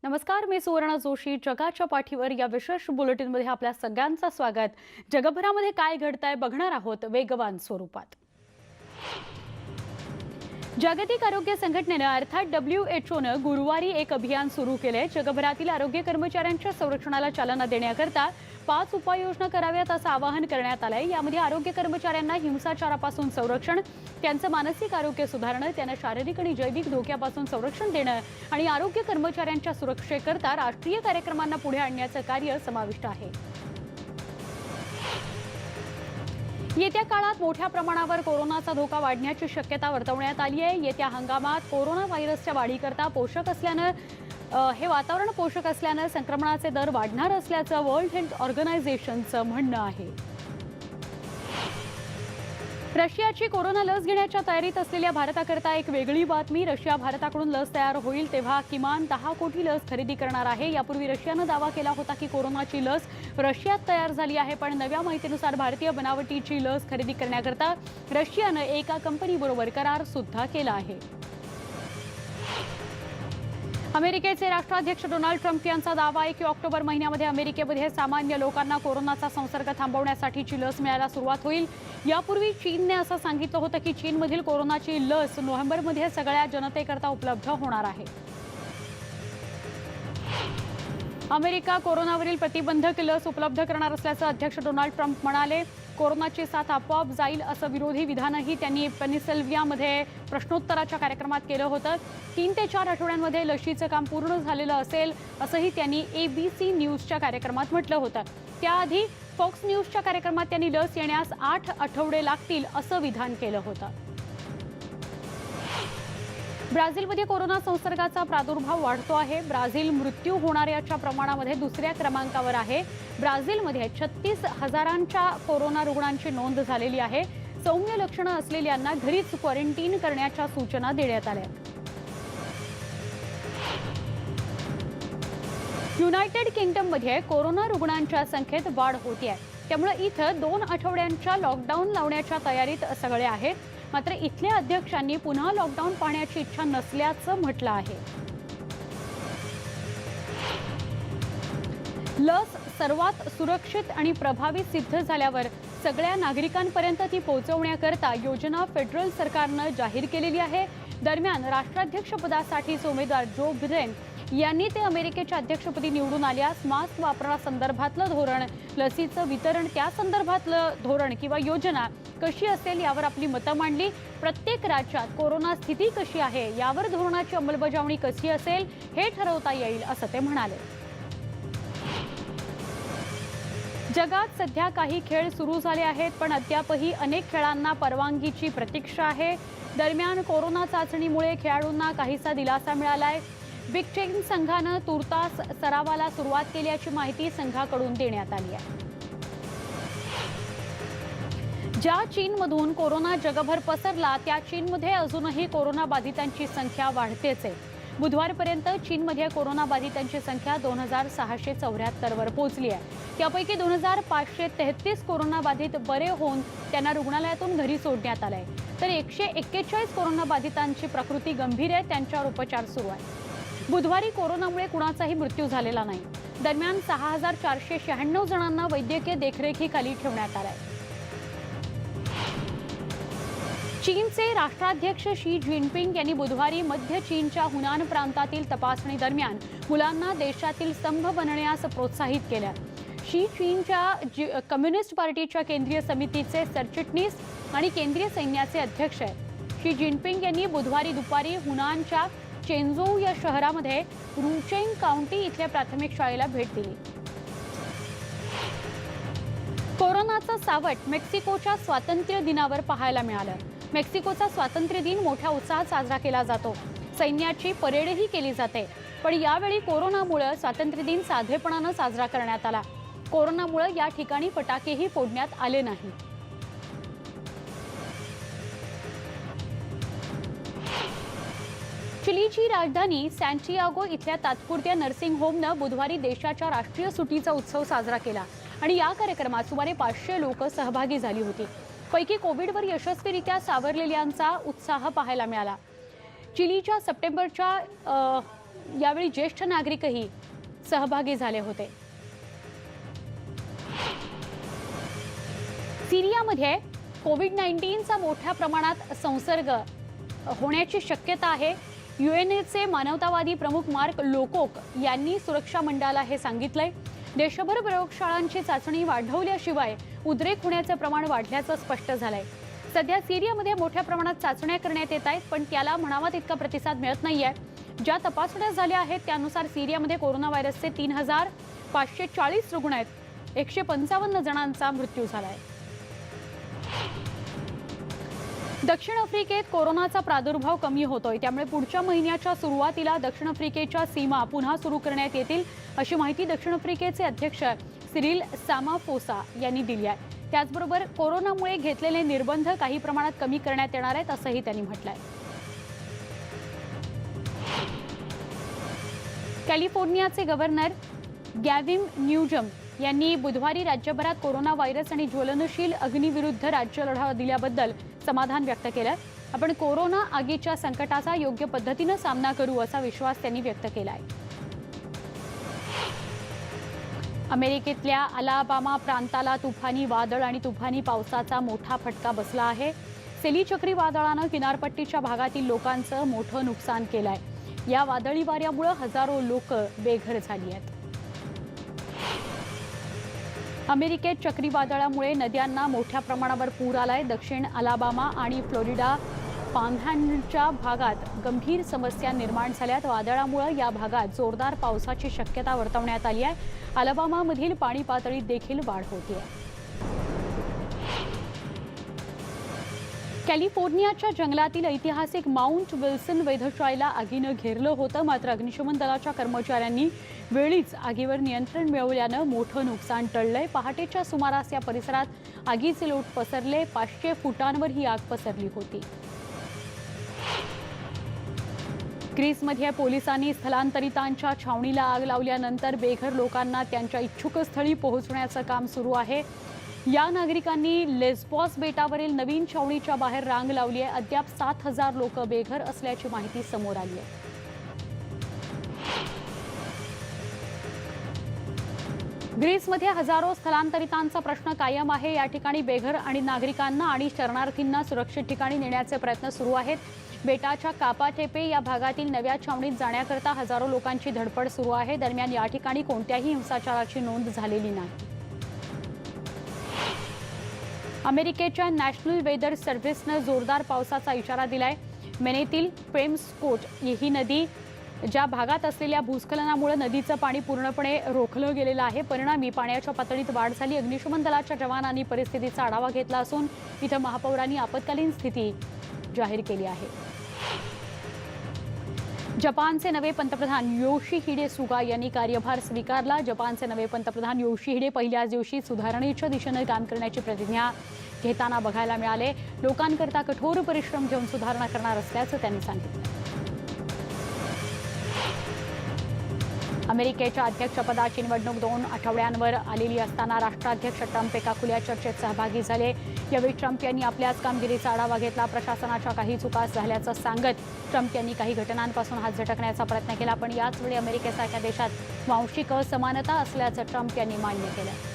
नमस्कार, मी सुवर्णा जोशी. जगाच्या पाठीवर या विशेष बुलेटिनमध्ये आपल्या सगळ्यांचं स्वागत. जगभरामध्ये काय घडतंय बघणार आहोत वेगवान स्वरूपात. जागतिक आरोग्य संघटनेनं अर्थात WHO गुरुवारी एक अभियान सुरू केले. जगभरातील आरोग्य कर्मचाऱ्यांच्या संरक्षणाला चालना देण्याकरता 5 उपाययोजना कराव्यात असं आवाहन करण्यात आलंय. यामध्ये आरोग्य कर्मचाऱ्यांना हिंसाचारापासून संरक्षण, त्यांचं मानसिक आरोग्य सुधारणं, त्यांना शारीरिक आणि जैविक धोक्यापासून संरक्षण देणं आणि आरोग्य कर्मचाऱ्यांच्या सुरक्षेकरता राष्ट्रीय कार्यक्रमांना पुढे आणण्याचं कार्य समाविष्ट आहे. येत्या काळात मोठ्या प्रमाणावर कोरोनाचा धोका वाढण्याची शक्यता वर्तवण्यात आली आहे. येत्या हंगामात कोरोना व्हायरसच्या वाढीकरता हे वातावरण पोषक असल्यानं संक्रमणाचे दर वाढणार असल्याचं वर्ल्ड हेल्थ ऑर्गनायझेशनचं म्हणणं आहे. रशियाची कोरोना लस घेण्याच्या तयारीत असलेल्या भारताकरता एक वेगळी बातमी. रशिया भारताकडून लस तयार होईल तेव्हा किमान 10 कोटी लस खरेदी करणार आहे. यापूर्वी रशियानं दावा केला होता की कोरोनाची लस रशियात तयार झाली आहे, पण नव्या माहितीनुसार भारतीय बनावटीची लस खरेदी करण्याकरता रशियानं एका कंपनीबरोबर करार सुद्धा केला आहे. अमेरिकेचे राष्ट्राध्यक्ष डोनाल्ड ट्रम्प यांचा दावा आहे की ऑक्टोबर महिन्यामध्ये अमेरिकेमध्ये सामान्य लोकांना कोरोनाचा संसर्ग थांबवण्यासाठीची लस मिळायला सुरुवात होईल. यापूर्वी चीनने असं सांगितलं होतं की चीनमधील कोरोनाची लस नोव्हेंबरमध्ये सगळ्या जनतेकरता उपलब्ध होणार आहे. अमेरिका कोरोनावरील प्रतिबंधक लस उपलब्ध करणार असल्याचं अध्यक्ष डोनाल्ड ट्रम्प म्हणाले. कोरोनाची साथ आपोआप जाईल असं विरोधी विधानही त्यांनी पेनिसिल्व्हियामध्ये प्रश्नोत्तराच्या कार्यक्रमात केलं होतं. 3 ते 4 आठवड्यांमध्ये लशीचं काम पूर्ण झालेलं असेल असंही त्यांनी ABC न्यूजच्या कार्यक्रमात म्हटलं होतं. त्याआधी फॉक्स न्यूजच्या कार्यक्रमात त्यांनी लस येण्यास 8 आठवडे लागतील असं विधान केलं होतं. ब्राझीलमध्ये कोरोना संसर्गाचा प्रादुर्भाव वाढतो आहे. ब्राझील मृत्यू होणाऱ्याच्या प्रमाणामध्ये दुसऱ्या क्रमांकावर आहे. ब्राझीलमध्ये 36,000च्या कोरोना रुग्णांची नोंद झालेली आहे. सौम्य लक्षणं असलेल्यांना घरीच क्वारंटाईन करण्याच्या सूचना देण्यात आल्या. युनायटेड किंगडममध्ये कोरोना रुग्णांच्या संख्येत वाढ होते. त्यामुळे इथं 2 आठवड्यांच्या लॉकडाऊन लावण्याच्या तयारीत सगळे आहेत. मात्र इथल्या अध्यक्षांनी पुन्हा लॉकडाऊन पाहण्याची इच्छा नसल्याचं म्हटलं आहे. लस सर्वात सुरक्षित आणि प्रभावी सिद्ध झाल्यावर सगळ्या नागरिकांपर्यंत ती पोहोचवण्याकरता योजना फेडरल सरकारनं जाहीर केलेली आहे. दरम्यान राष्ट्राध्यक्षपदासाठीचे उमेदवार जो बिडेन यांनी ते अमेरिकेच्या अध्यक्षपदी निवडून आल्यास मास्क वापरासंदर्भातलं धोरण, लसीचं वितरण त्या संदर्भातलं धोरण किंवा योजना कशी असेल यावर आपली मतं मांडली. प्रत्येक राज्यात कोरोना स्थिती कशी आहे यावर धोरणाची अंमलबजावणी कशी असेल हे ठरवता येईल असं ते म्हणाले. जगात सध्या काही खेळ सुरू झाले आहेत, पण अद्यापही अनेक खेळांना परवानगीची प्रतीक्षा आहे. दरम्यान कोरोना चाचणीमुळे खेळाडूंना काहीसा दिलासा मिळालाय. बिग 10 संघानं तुर्तास सरावाला सुरुवात केल्याची माहिती संघाकडून देण्यात आली आहे. ज्या चीनमधून कोरोना जगभर पसरला त्या चीनमध्ये अजूनही कोरोना बाधितांची संख्या वाढतेच आहे. बुधवारपर्यंत चीनमध्ये कोरोना बाधितांची संख्या 2674 वर पोहोचली आहे. त्यापैकी 2533 कोरोना बाधित बरे होऊन त्यांना रुग्णालयातून घरी सोडण्यात आलंय. तर 141 कोरोना बाधितांची प्रकृती गंभीर आहे, त्यांच्यावर उपचार सुरू आहे. बुधवारी कोरोनामुळे कुणाचाही मृत्यू झालेला नाही. दरम्यान 6496 जणांना वैद्यकीय देखरेखीखाली ठेवण्यात आलंय. चीनचे राष्ट्राध्यक्ष शी जिनपिंग यांनी बुधवारी मध्य चीनच्या हुनान प्रांतातील तपासणी दरम्यान मुलांना देशातील स्तंभ बनण्यास प्रोत्साहित केलं. शी चीनच्या कम्युनिस्ट पार्टीच्या केंद्रीय समितीचे सरचिटणीस आणि केंद्रीय सैन्याचे अध्यक्ष आहेत. शी जिनपिंग यांनी बुधवारी दुपारी हुनानच्या चेंझोऊ या शहरामध्ये रुचेंग काउंटी इथल्या प्राथमिक शाळेला भेट दिली. कोरोनाचं सावट मेक्सिकोच्या स्वातंत्र्य दिनावर पाहायला मिळालं. मेक्सिकोचा स्वातंत्र्य दिन मोठ्या उत्साहात साजरा केला जातो. सैन्याची परेडही केली जाते. पण यावेळी कोरोनामुळे स्वातंत्र्य दिन साधेपणानं साजरा करण्यात आला. कोरोनामुळे या ठिकाणी फटाकेही फोडण्यात आले नाही. चिलीची राजधानी सॅन्टियागो इथल्या तात्पुरत्या नर्सिंग होमनं बुधवारी देशाच्या राष्ट्रीय सुटीचा उत्सव साजरा केला आणि या कार्यक्रमात सुमारे 500 लोक सहभागी झाली होती. पैकी कोविडवर यशस्वीरित्या सावरलेल्यांचा उत्साह पाहायला मिळाला. चिलीच्या सप्टेंबरच्या यावेळी ज्येष्ठ नागरिकही सहभागी झाले होते. सिरियामध्ये कोविड-19चा मोठ्या प्रमाणात संसर्ग होण्याची शक्यता आहे. UNAचे मानवतावादी प्रमुख मार्क लोकोक यांनी सुरक्षा मंडळाला हे सांगितलंय. देशभर प्रयोगशाळांची चाचणी वाढवल्याशिवाय उद्रेक होण्याचे प्रमाण वाढल्याचं स्पष्ट झालंय. सध्या सिरियामध्ये मोठ्या प्रमाणात चाचण्या करण्यात येत आहेत, पण त्याला म्हणावा तितका प्रतिसाद मिळत नाहीये. ज्या तपासण्या झाल्या आहेत त्यानुसार सिरियामध्ये कोरोना व्हायरसचे 3540 रुग्ण आहेत. 155 जणांचा मृत्यू झालाय. दक्षिण आफ्रिकेत कोरोनाचा प्रादुर्भाव कमी होतोय, त्यामुळे पुढच्या महिन्याच्या सुरुवातीला दक्षिण आफ्रिकेच्या सीमा पुन्हा सुरू करण्यात येतील, अशी माहिती दक्षिण आफ्रिकेचे अध्यक्ष सिरिल रामाफोसा यांनी दिली आहे. त्याचबरोबर कोरोनामुळे घेतलेले निर्बंध काही प्रमाणात कमी करण्यात येणार आहेत, असंही त्यांनी म्हटलंय. कॅलिफोर्नियाचे गव्हर्नर गॅव्हिन न्यूजम यांनी बुधवारी राज्यभरात कोरोना व्हायरस आणि ज्वलनशील अग्नीविरुद्ध राज्य लढा दिल्याबद्दल समाधान व्यक्त केलं. आपण कोरोना आगीच्या संकटाचा योग्य पद्धतीने सामना करू असा विश्वास त्यांनी व्यक्त केलाय. अमेरिकेतल्या अलाबामा प्रांताला तुफानी वादळ आणि तुफानी पावसाचा मोठा फटका बसला आहे. सेली चक्रीवादळानं किनारपट्टीच्या भागातील लोकांचं मोठं नुकसान केलंय. या वादळी वाऱ्यामुळे हजारो लोक बेघर झाली आहेत. अमेरिकेत चक्रीवादळामुळे नद्यांना मोठ्या प्रमाणावर पूर आलाय. दक्षिण अलाबामा आणि फ्लोरिडा पानहँडलच्या भागात गंभीर समस्या निर्माण झाल्यात. वादळामुळे या भागात जोरदार पावसाची शक्यता वर्तवण्यात आली आहे. अलाबामामधील पाणी पातळीत देखील वाढ होतीये. कॅलिफोर्नियाच्या जंगलातील ऐतिहासिक माउंट विल्सन वेधशाळेला आगीनं घेरलं होतं, मात्र अग्निशमन दलाच्या कर्मचाऱ्यांनी वेळीच आगीवर नियंत्रण मिळवल्यानं मोठं नुकसान टळलंय. पहाटेच्या सुमारास या परिसरात आगीचे लोट पसरले. 500 फुटांवर ही आग पसरली होती. ग्रीसमध्ये पोलिसांनी स्थलांतरितांच्या छावणीला आग लावल्यानंतर बेघर लोकांना त्यांच्या इच्छुक स्थळी पोहोचण्याचं काम सुरू आहे. या नागरिकांनी लेस्बॉस बेटावरील नवीन छावणीच्या बाहेर रांग लावली आहे. अद्याप 7000 लोक बेघर असल्याची माहिती समोर आली आहे. ग्रीसमध्ये हजारो स्थलांतरितांचा प्रश्न कायम आहे. या ठिकाणी बेघर आणि नागरिकांना आणि शरणार्थींना सुरक्षित ठिकाणी नेण्याचे प्रयत्न सुरू आहेत. बेटाच्या कापाटेपे या भागातील नव्या छावणीत जाण्याकरता हजारो लोकांची धडपड सुरू आहे. दरम्यान या ठिकाणी कोणत्याही हिंसाचाराची नोंद झालेली नाही. अमेरिकेच्या नॅशनल वेदर सर्व्हिसनं जोरदार पावसाचा इशारा दिलाय. मेनेतील पेम्सकोट ही नदी ज्या भागात असलेल्या भूस्खलनामुळे नदीचं पाणी पूर्णपणे रोखलं गेलेलं आहे. परिणामी पाण्याच्या पातळीत वाढ झाली. अग्निशमन दलाच्या जवानांनी परिस्थितीचा आढावा घेतला असून इथं महापौरांनी आपत्कालीन स्थिती जाहीर केली आहे. जपानचे नवे पंतप्रधान योशिहिडे सुगा यांनी कार्यभार स्वीकारला. जपानचे नवे पंतप्रधान योशिहिडे पहिल्याच दिवशी सुधारणेच्या दिशेने काम करण्याची प्रतिज्ञा घेताना बघायला मिळाले. लोकांकरता कठोर परिश्रम घेऊन सुधारणा करणार असल्याचं त्यांनी सांगितलं. अमेरिकेच्या अध्यक्षपदाची निवडणूक 2 आठवड्यांवर आलेली असताना राष्ट्राध्यक्ष ट्रम्प एका खुल्या चर्चेत सहभागी झाले. यावेळी ट्रम्प यांनी आपल्याच कामगिरीचा आढावा घेतला. प्रशासनाच्या काही चुका झाल्याचं सांगत ट्रम्प यांनी काही घटनांपासून हात झटकण्याचा प्रयत्न केला, पण याच वेळी अमेरिकेसारख्या देशात वांशिक असमानता असल्याचं ट्रम्प यांनी मान्य केलं.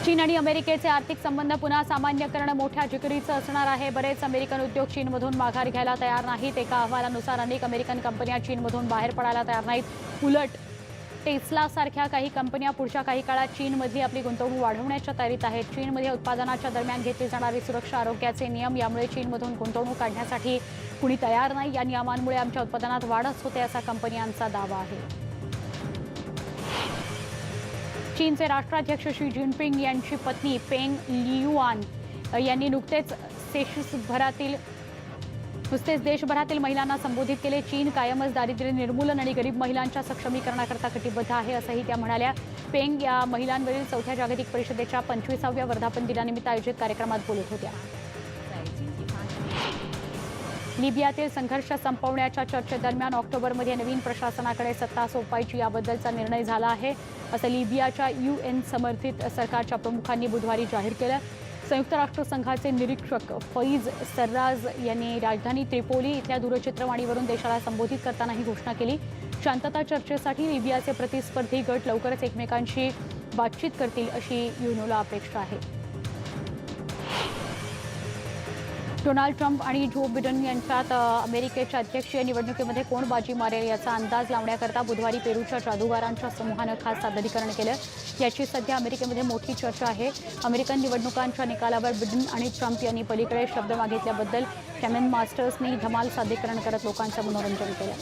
चीन आणि अमेरिकेचे आर्थिक संबंध पुन्हा सामान्य करणं मोठ्या जिकिरीचं असणार आहे. बरेच अमेरिकन उद्योग चीनमधून माघार घ्यायला तयार नाहीत. एका अहवालानुसार अनेक अमेरिकन कंपन्या चीनमधून बाहेर पडायला तयार नाहीत. उलट टेस्लासारख्या काही कंपन्या पुढच्या काही काळात चीनमधली आपली गुंतवणूक वाढवण्याच्या तयारीत आहेत. चीनमध्ये उत्पादनाच्या दरम्यान घेतली जाणारी सुरक्षा, आरोग्याचे नियम यामुळे चीनमधून गुंतवणूक काढण्यासाठी कुणी तयार नाही. या नियमांमुळे आमच्या उत्पादनात वाढच होते असा कंपन्यांचा दावा आहे. चीनचे राष्ट्राध्यक्ष शी जिनपिंग यांची पत्नी पेंग लियुआन यांनी नुकतेच देशभरातील महिलांना संबोधित केले. चीन कायमच दारिद्र्य निर्मूलन आणि गरीब महिलांच्या सक्षमीकरणाकरता कटिबद्ध आहे असंही त्या म्हणाल्या. पेंग या महिलांवरील 4थ्या जागतिक परिषदेच्या 25व्या वर्धापन दिनानिमित्त आयोजित कार्यक्रमात बोलत होत्या. लिबियातील संघर्ष संपवण्याच्या चर्चेदरम्यान ऑक्टोबरमध्ये नवीन प्रशासनाकडे सत्ता सोपवायची याबद्दलचा निर्णय झाला आहे, असं लिबियाच्या UN समर्थित सरकारच्या प्रमुखांनी बुधवारी जाहीर केलं. संयुक्त राष्ट्रसंघाचे निरीक्षक फैज सर्राज यांनी राजधानी त्रिपोली इथल्या दूरचित्रवाणीवरून देशाला संबोधित करताना ही घोषणा केली. शांतता चर्चेसाठी लिबियाचे प्रतिस्पर्धी गट लवकरच एकमेकांशी बातचीत करतील अशी युनोला अपेक्षा आहे. डोनाल्ड ट्रम्प आणि जो बिडेन यांच्यात अमेरिकेच्या अध्यक्षीय निवडणुकीमध्ये कोण बाजी मारेल याचा अंदाज लावण्याकरता बुधवारी पेरूच्या जादूगारांच्या समूहानं खास सादरीकरण केलं. याची सध्या अमेरिकेमध्ये मोठी चर्चा आहे. अमेरिकन निवडणुकांच्या निकालावर बिडेन आणि ट्रम्प यांनी पलीकडे शब्द मागितल्याबद्दल कॅमेन मास्टर्सनी धमाल सादरीकरण करत लोकांचं मनोरंजन केलं.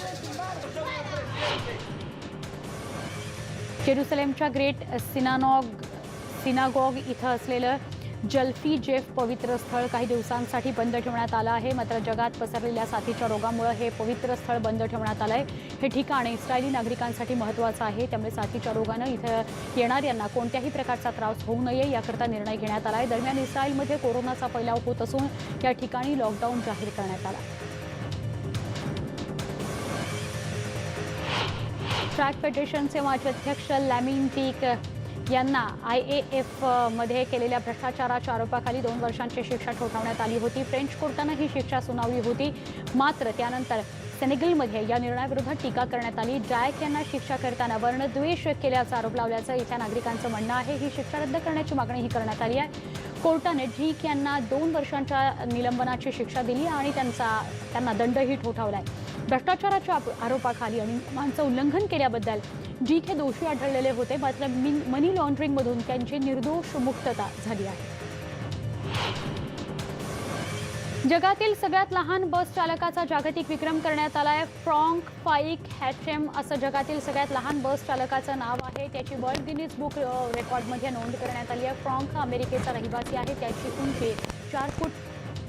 जेरुसलेमच्या ग्रेट सिनागॉग इथं असलेलं जल्फी जेफ पवित्र स्थळ काही दिवसांसाठी बंद ठेवण्यात आलं आहे. मात्र जगात पसरलेल्या साथीच्या रोगामुळे हे पवित्र स्थळ बंद ठेवण्यात आलं आहे. हे ठिकाण इस्रायली नागरिकांसाठी महत्त्वाचं आहे. त्यामुळे साथीच्या रोगानं इथं येणाऱ्यांना कोणत्याही प्रकारचा त्रास होऊ नये याकरता निर्णय घेण्यात आला आहे. दरम्यान इस्रायलमध्ये कोरोनाचा फैलाव होत असून या ठिकाणी लॉकडाऊन जाहीर करण्यात आला. ट्रॅक फेडरेशनचे माजी अध्यक्ष लॅमिन पीक यांना IAF मध्ये केलेल्या भ्रष्टाचाराच्या आरोपाखाली 2 वर्षांची शिक्षा ठोठावण्यात आली होती. फ्रेंच कोर्टानं ही शिक्षा सुनावली होती. मात्र त्यानंतर सेनेगलमध्ये या निर्णयाविरोधात टीका करण्यात आली. जॅक यांना शिक्षा करताना वर्णद्वेष केल्याचा आरोप लावल्याचं इथल्या नागरिकांचं म्हणणं आहे. ही शिक्षा रद्द करण्याची मागणीही करण्यात आली आहे. कोर्टाने झीक यांना 2 वर्षांच्या निलंबनाची शिक्षा दिली आणि त्यांना दंडही ठोठावलाय. भ्रष्टाचाराच्या आरोपाखाली आणि नियमांचं उल्लंघन केल्याबद्दल झीक हे दोषी आढळलेले होते. मात्र मनी लॉन्ड्रिंगमधून त्यांची निर्दोष मुक्तता झाली आहे. जगातील सगळ्यात लहान बस चालकाचा जागतिक विक्रम करण्यात आला आहे. फ्रँक फाईक हॅचेम असं जगातील सगळ्यात लहान बस चालकाचं नाव आहे. त्याची वर्ल्ड गिनीज बुक रेकॉर्डमध्ये नोंद करण्यात आली आहे. फ्रँक हा अमेरिकेचा रहिवासी आहे. त्याची उंची 4 फूट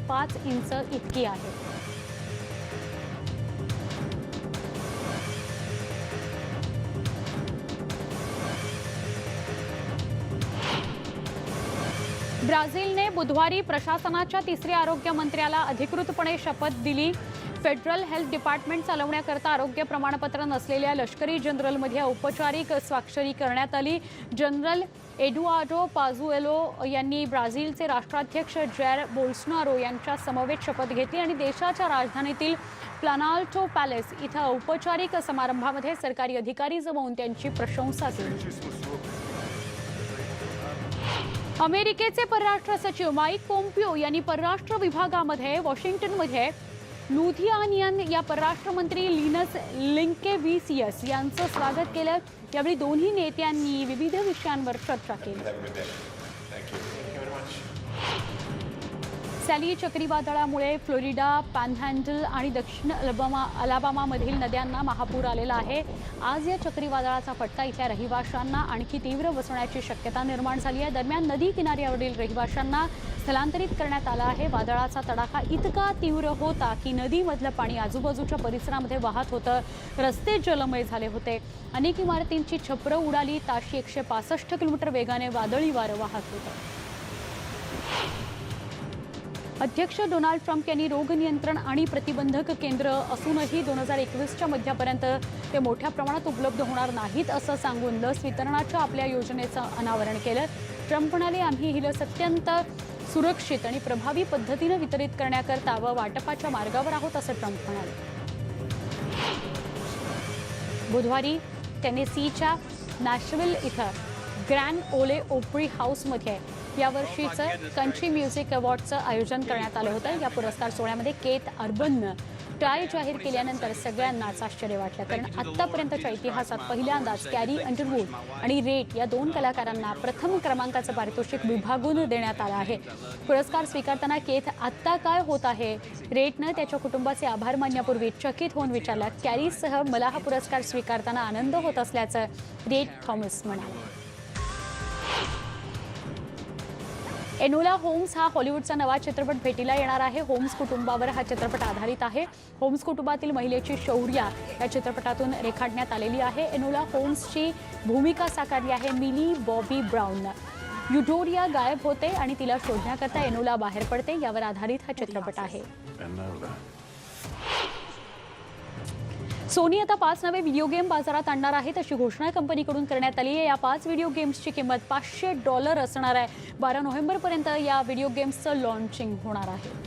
5 इंच इतकी आहे. ब्राझीलने बुधवारी प्रशासनाच्या 3ऱ्या आरोग्य मंत्र्याला अधिकृतपणे शपथ दिली. फेडरल हेल्थ डिपार्टमेंट चालवण्याकरता आरोग्य प्रमाणपत्र नसलेल्या लष्करी जनरलमध्ये औपचारिक स्वाक्षरी करण्यात आली. जनरल एडुआर्डो पाझुएलो यांनी ब्राझीलचे राष्ट्राध्यक्ष जैर बोल्सोनारो यांच्या समवेत शपथ घेतली आणि देशाच्या राजधानीतील प्लानाल्टो पॅलेस इथं औपचारिक समारंभामध्ये सरकारी अधिकारी जमवून त्यांची प्रशंसा केली. अमेरिकेचे परराष्ट्र सचिव माईक पोम्पिओ यांनी परराष्ट्र विभागामध्ये वॉशिंग्टनमध्ये लुथियानियन या परराष्ट्र मंत्री लिनस लिंकेविसियस यांचं स्वागत केलं. यावेळी दोन्ही नेत्यांनी विविध विषयांवर चर्चा केली. सॅली चक्रीवादळामुळे फ्लोरिडा, पॅनहँडल आणि दक्षिण अलाबामामधील नद्यांना महापूर आलेला आहे. आज या चक्रीवादळाचा फटका इथल्या रहिवाशांना आणखी तीव्र बसण्याची शक्यता निर्माण झाली आहे. दरम्यान नदी किनाऱ्यावरील रहिवाशांना स्थलांतरित करण्यात आलं आहे. वादळाचा तडाखा इतका तीव्र होता की नदीमधलं पाणी आजूबाजूच्या परिसरामध्ये वाहत होतं. रस्ते जलमय झाले होते. अनेक इमारतींची छपरं उडाली. ताशी 165 किलोमीटर वेगाने वादळी वारं वाहत होतं. अध्यक्ष डोनाल्ड ट्रम्प यांनी रोग नियंत्रण आणि प्रतिबंधक केंद्र असूनही 2021च्या मध्यापर्यंत ते मोठ्या प्रमाणात उपलब्ध होणार नाहीत असं सांगून लस वितरणाच्या आपल्या योजनेचं अनावरण केलं. ट्रम्प म्हणाले, आम्ही ही लस अत्यंत सुरक्षित आणि प्रभावी पद्धतीनं वितरित करण्याकरता व वाटपाच्या मार्गावर आहोत असं ट्रम्प म्हणाले. बुधवारी टेनेसीच्या नॅशव्हिल इथं ग्रँड ओले ओपरी हाऊसमध्ये यावर्षीचं कंट्री म्युझिक अवॉर्डचं आयोजन करण्यात आलं होतं. या पुरस्कार सोहळ्यामध्ये केथ अर्बननं टाय जाहीर केल्यानंतर सगळ्यांनाच आश्चर्य वाटलं, कारण आत्तापर्यंतच्या इतिहासात पहिल्यांदाच कॅरी अंडरवूड आणि रेट या 2 कलाकारांना प्रथम क्रमांकाचं पारितोषिक विभागून देण्यात आलं आहे. पुरस्कार स्वीकारताना केथ आत्ता काय होत आहे, रेटनं त्याच्या कुटुंबाचे आभार मानण्यापूर्वी चकित होऊन विचारलं. कॅरीसह मला हा पुरस्कार स्वीकारताना आनंद होत असल्याचं रेट थॉमस म्हणाले. एनोला होम्स हा हॉलिवूडचा नवा चित्रपट भेटीला येणार आहे. होम्स कुटुंबावर हा चित्रपट आधारित आहे. होम्स कुटुंबातील महिलेची शौर्य या चित्रपटातून रेखाटण्यात आलेली आहे. एनोला होम्सची भूमिका साकारली आहे मिली बॉबी ब्राउन. युडोरिया गायब होते आणि तिला शोधण्याकरता एनोला बाहेर पडते. यावर आधारित हा चित्रपट आहे. सोनी आता 5 नवे व्हिडिओ गेम बाजारात आणणार आहेत अशी घोषणा कंपनीकडून करण्यात आली आहे। या 5 व्हिडिओ गेम्सची किंमत $500 असणार आहे। 12 नोव्हेंबरपर्यंत या व्हिडिओ गेम्सचं लॉन्चिंग होणार आहे।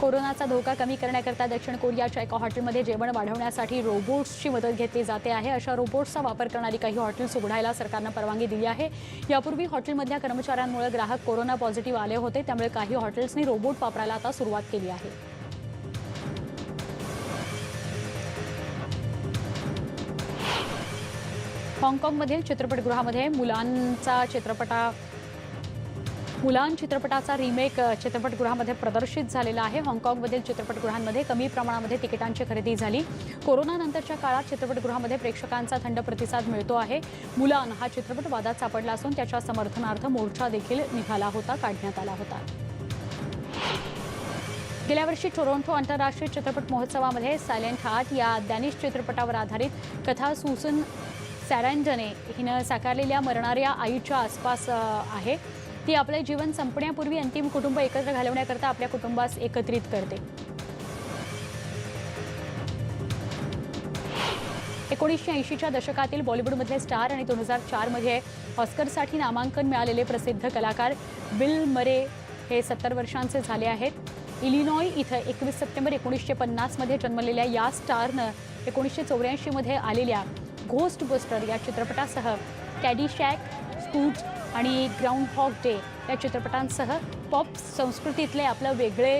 कोरोनाचा धोका कमी करण्याकरता दक्षिण कोरियाच्या एका हॉटेलमध्ये जेवण वाढवण्यासाठी रोबोट्सची मदत घेतली जाते आहे। अशा रोबोट्सचा वापर करणारी काही हॉटेल्स उघडायला सरकारनं परवानगी दिली आहे। यापूर्वी हॉटेलमधल्या कर्मचाऱ्यांमुळे ग्राहक कोरोना पॉझिटिव्ह आले होते, त्यामुळे काही हॉटेल्सनी रोबोट वापरायला आता सुरुवात केली आहे। हाँगकाँगमधील चित्रपटगृहामध्ये मुलान चित्रपटाचा रिमेक चित्रपटगृहामध्ये प्रदर्शित झालेला आहे। हाँगकाँगमधील चित्रपटगृहांमध्ये कमी प्रमाणामध्ये तिकिटांची खरेदी झाली। कोरोनानंतरच्या काळात चित्रपटगृहामध्ये प्रेक्षकांचा थंड प्रतिसाद मिळतो आहे। मुलान हा चित्रपट वादात सापडला असून त्याच्या समर्थनार्थ मोर्चा देखील काढण्यात आला होता। गेल्या वर्षी टोरंटो आंतरराष्ट्रीय चित्रपट महोत्सवामध्ये सायलेंट हार्ट या डॅनिश चित्रपटावर आधारित कथा सुसन सॅरँडने हिनं साकारलेल्या मरणाऱ्या आईच्या आसपास आहे। ती आपले जीवन संपण्यापूर्वी अंतिम कुटुंब एकत्र घालवण्याकरता आपल्या कुटुंबास एकत्रित करते। 1980च्या दशकातील बॉलिवूडमधले स्टार आणि 2004 मध्ये ऑस्करसाठी नामांकन मिळालेले प्रसिद्ध कलाकार बिल मरे हे 70 वर्षांचे झाले आहेत। इलिनॉय इथं 21 सप्टेंबर 1950 मध्ये जन्मलेल्या या स्टारनं 1984 मध्ये आलेल्या घोस्ट बस्टर या चित्रपटासह कॅडीशॅक, स्कूट आणि ग्राउंड हॉग डे या चित्रपटांसह पॉप संस्कृतीतले आपलं वेगळे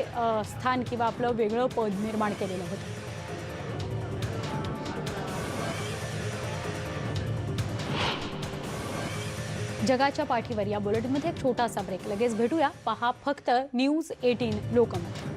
स्थान किंवा आपलं वेगळं पद निर्माण केलेलं होतं। जगाच्या पाठीवर या बुलेटिनमध्ये एक छोटासा ब्रेक, लगेच भेटूया। पहा फक्त न्यूज 18 लोकमत।